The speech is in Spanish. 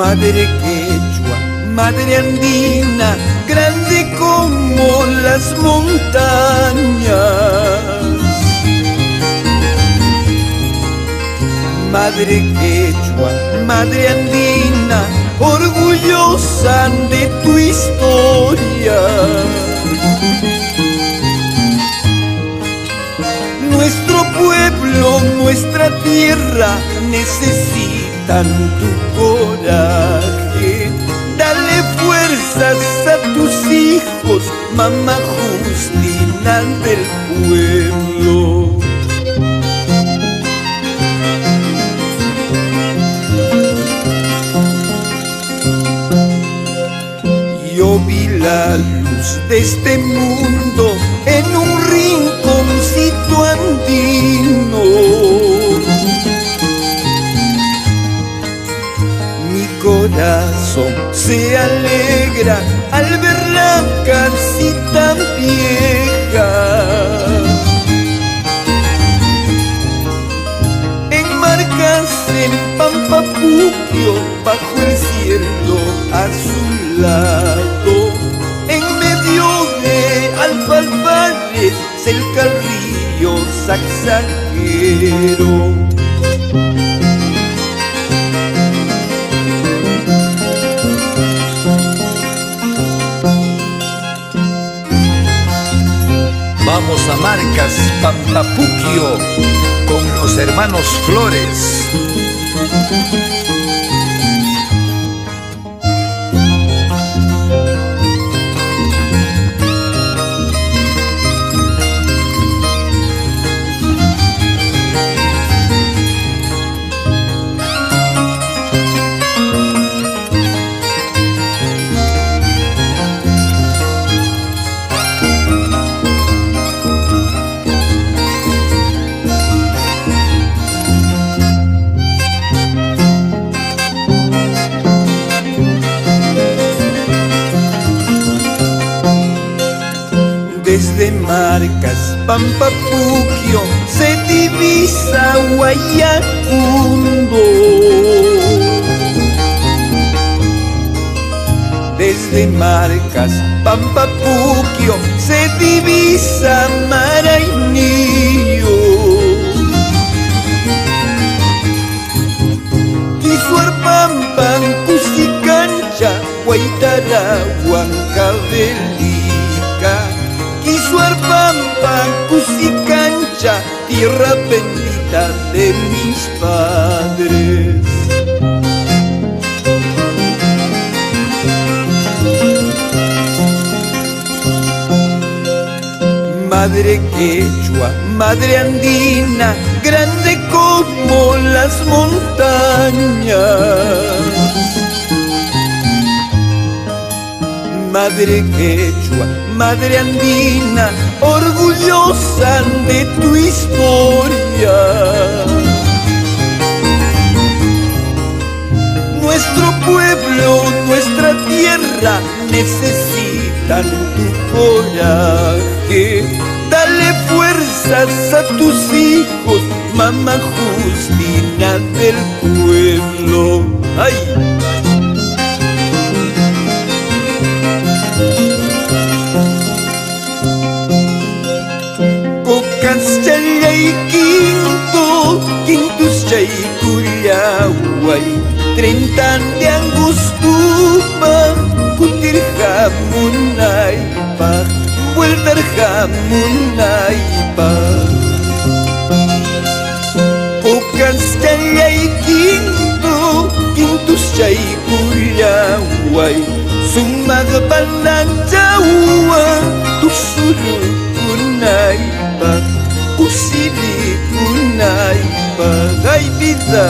Madre quechua, madre andina, grande como las montañas. Madre quechua, madre andina, orgullosa de tu historia. Nuestro pueblo, nuestra tierra necesitan tu coraje. Dale fuerzas a tus hijos, mamá Justina del pueblo. Yo vi la luz de este mundo en un rinconcito andino. Mi corazón se alegra al ver la casita vieja. Enmarcas en Pampapuquio bajo el cielo azulado. En medio de alfalfares cerca el río Saxaquero. Vamos a Marcas, Pampapuquio, con los hermanos Flores. Desde Marcas, Pampapuquio se divisa Guayacundo. Desde Marcas, Pampapuquio se divisa Maraynillo. Quisuarpampan, Cusicancha, Guaitara, Huancavelica. Quisuarpampan, Cusicancha, tierra bendita de mis padres. Madre quechua, madre andina, grande como las montañas. Madre quechua, madre andina, orgullosa de tu historia. Nuestro pueblo, nuestra tierra necesitan tu coraje. Dale fuerzas a tus hijos, mamá Justina del pueblo. ¡Ay! Quintus Chaycuyahuay, 30 de Angustupa, Cutirjamunaypa, Vueltarjamunaypa. Quintus Chaycuyahuay, Sumagpananchawa, Tusurukunaypa. Usili kunaipa, ay vida.